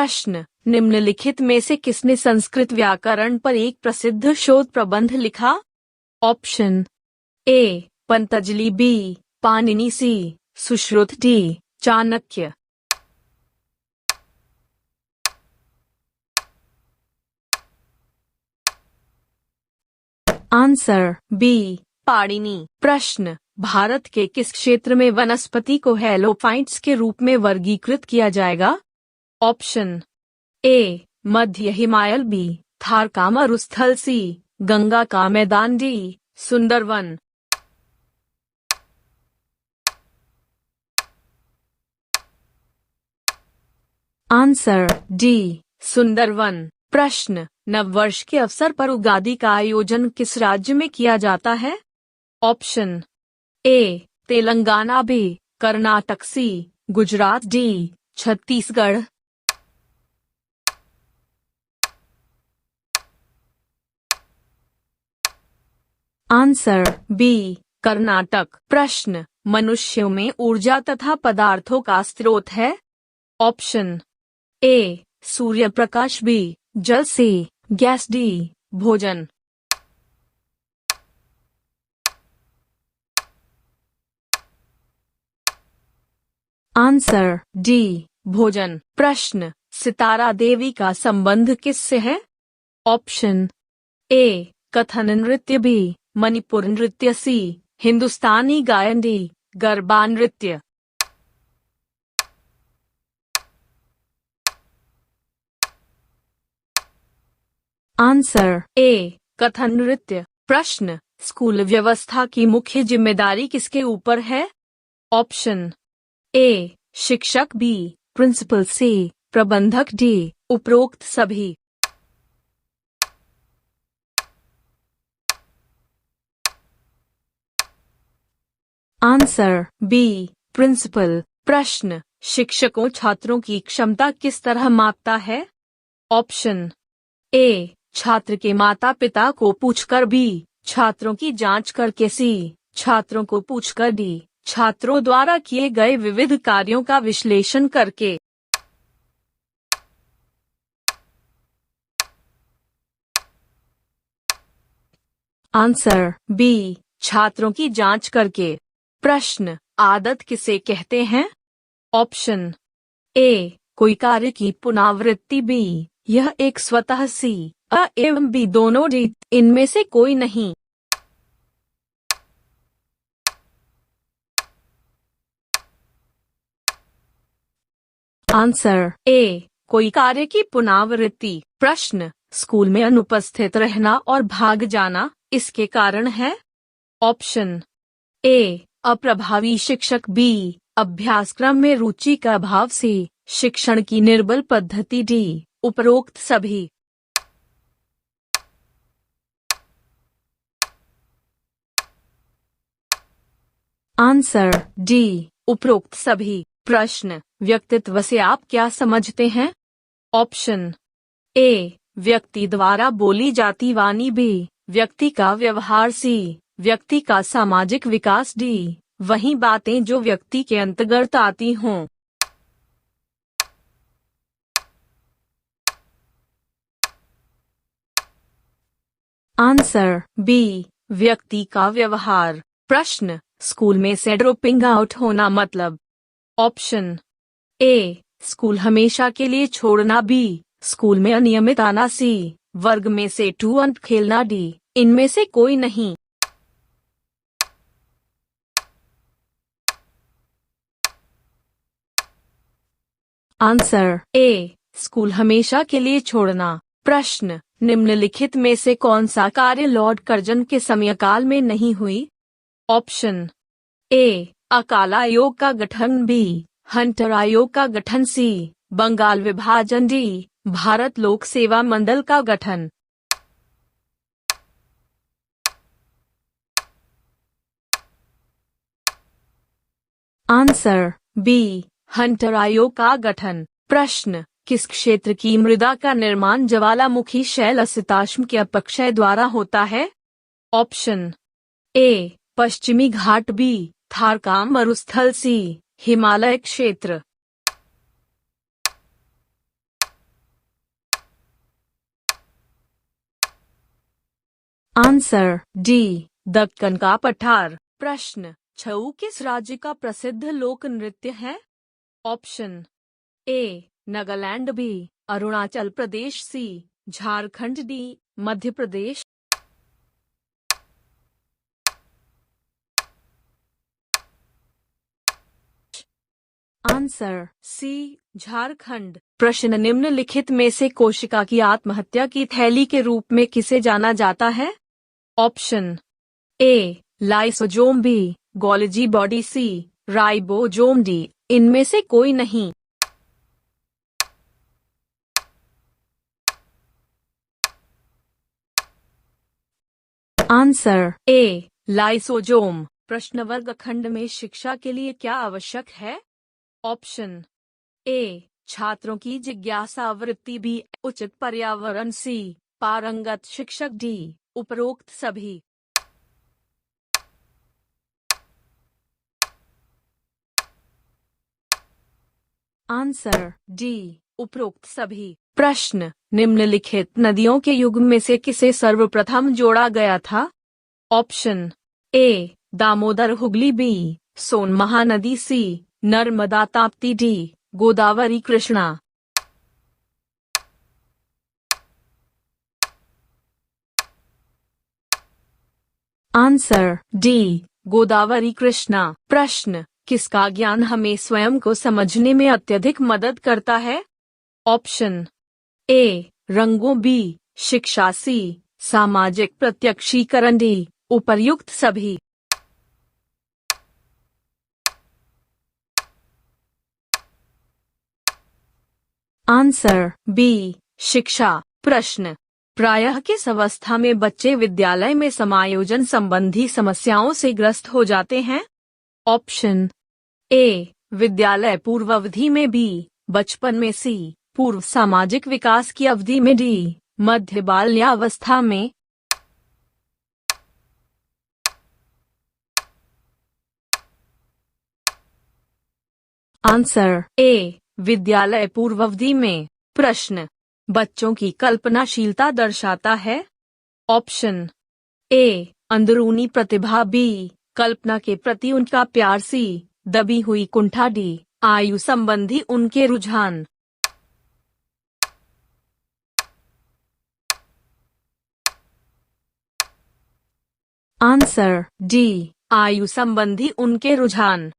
प्रश्न, निम्नलिखित में से किसने संस्कृत व्याकरण पर एक प्रसिद्ध शोध प्रबंध लिखा? Option A Patanjali, B Panini, C Sushruta, D Chanakya. Answer B Panini. प्रश्न, भारत के किस क्षेत्र में वनस्पति को हेलोफाइट्स के रूप में वर्गीकृत किया जाएगा? ऑप्शन ए मध्य हिमालय, बी थार का मरुस्थल, सी गंगा का मैदान, D Sundarban. Answer D Sundarban. प्रश्न, नववर्ष के अवसर पर उगादि का आयोजन किस राज्य में किया जाता है? Option A Telangana, B Karnataka, C Gujarat, D Chhattisgarh. Answer B Karnataka. प्रश्न, मनुष्यों में ऊर्जा तथा पदार्थों का स्रोत है? ऑप्शन ए सूर्य प्रकाश, बी जल, सी गैस, डी भोजन। आंसर डी भोजन। प्रश्न, सितारा देवी का संबंध किससे है? ऑप्शन ए कथन नृत्य, बी मणिपुर नृत्य, सी हिंदुस्तानी गायन, डी गरबा नृत्य। आंसर ए कथन नृत्य। प्रश्न, स्कूल व्यवस्था की मुख्य जिम्मेदारी किसके ऊपर है? ऑप्शन ए शिक्षक, बी प्रिंसिपल, सी प्रबंधक, डी उपरोक्त सभी। Answer B principal. प्रश्न, शिक्षकों छात्रों की क्षमता किस तरह मापता है? ऑप्शन ए छात्र के माता पिता को पूछकर, बी छात्रों की जांच करके, सी छात्रों को पूछकर, डी छात्रों द्वारा किए गए विविध कार्यों का विश्लेषण करके। आंसर बी छात्रों की जांच करके। प्रश्न, आदत किसे कहते हैं? ऑप्शन ए कोई कार्य की पुनरावृत्ति, बी यह एक स्वतः, सी अ एवं बी दोनों, डी इनमें से कोई नहीं। आंसर ए कोई कार्य की पुनरावृत्ति। प्रश्न, स्कूल में अनुपस्थित रहना और भाग जाना इसके कारण है? ऑप्शन ए अप्रभावी शिक्षक, बी अभ्यासक्रम में रुचि का अभाव, सी शिक्षण की निर्बल पद्धति, डी उपरोक्त सभी। आंसर डी उपरोक्त सभी। प्रश्न, व्यक्तित्व से आप क्या समझते हैं? ऑप्शन ए व्यक्ति द्वारा बोली जाती वाणी, बी व्यक्ति का व्यवहार, सी व्यक्ति का सामाजिक विकास, डी वही बातें जो व्यक्ति के अंतर्गत आती हों। आंसर बी व्यक्ति का व्यवहार। प्रश्न, स्कूल में से ड्रॉपिंग आउट होना मतलब? ऑप्शन ए स्कूल हमेशा के लिए छोड़ना, बी स्कूल में अनियमित आना, सी वर्ग में से टूअंट खेलना, डी इनमें से कोई नहीं। आंसर ए स्कूल हमेशा के लिए छोड़ना। प्रश्न, निम्नलिखित में से कौन सा कार्य लॉर्ड कर्जन के समयकाल में नहीं हुई? ऑप्शन ए अकाल आयोग का गठन, बी हंटर आयोग का गठन, सी बंगाल विभाजन, डी भारत लोक सेवा मंडल का गठन। आंसर बी हंटर आयोग का गठन। प्रश्न, किस क्षेत्र की मृदा का निर्माण ज्वालामुखी शैल असिताश्म के अपक्षय द्वारा होता है? ऑप्शन ए पश्चिमी घाट, बी थार का मरुस्थल, सी हिमालय क्षेत्र। आंसर डी, दक्कन का पठार। प्रश्न, छऊ किस राज्य का प्रसिद्ध लोक नृत्य है? Option A, Nagaland, B, Arunachal Pradesh, C, Jharkhand, D, Madhya Pradesh. Answer C, Jharkhand. प्रश्न, निम्नलिखित में से कोशिका की आत्महत्या की थैली के रूप में किसे जाना जाता है? Option A, lysosome, B, Golgi body, C, ribosome, D, इनमें से कोई नहीं। Answer A, lysosome. प्रश्न, वर्गखंड में शिक्षा के लिए क्या आवश्यक है? ऑप्शन ए, छात्रों की जिज्ञासा वृत्ति, बी, उचित पर्यावरण, सी, पारंगत शिक्षक, डी, उपरोक्त सभी। आंसर डी, उपरोक्त सभी। प्रश्न, निम्नलिखित नदियों के युग्म में से किसे सर्वप्रथम जोड़ा गया था? Option A, Damodar Hooghly, B, Son Mahanadi, C, Narmada Tapti, D, Godavari Krishna. Answer D, Godavari Krishna. प्रश्न, किसका ज्ञान हमें स्वयं को समझने में अत्यधिक मदद करता है? ऑप्शन ए, रंगों, बी, शिक्षा, सी, सामाजिक प्रत्यक्षीकरण, डी, उपर्युक्त सभी। आंसर बी, शिक्षा। प्रश्न, प्रायः किस अवस्था में बच्चे विद्यालय में समायोजन संबंधी समस्याओं से ग्रस्त हो जाते हैं? ऑप्शन ए, विद्यालय पूर्व अवधि में, बी, बचपन में, सी, पूर्व सामाजिक विकास की अवधि में, डी, मध्य बाल्यावस्था में। आंसर ए, विद्यालय पूर्व अवधि में। प्रश्न, बच्चों की कल्पनाशीलता दर्शाता है? ऑप्शन ए, अंदरूनी प्रतिभा, बी, कल्पना के प्रति उनका प्यार, सी, दबी हुई कुंठा, डी, आयु संबंधी उनके रुझान। आंसर डी, आयु संबंधी उनके रुझान।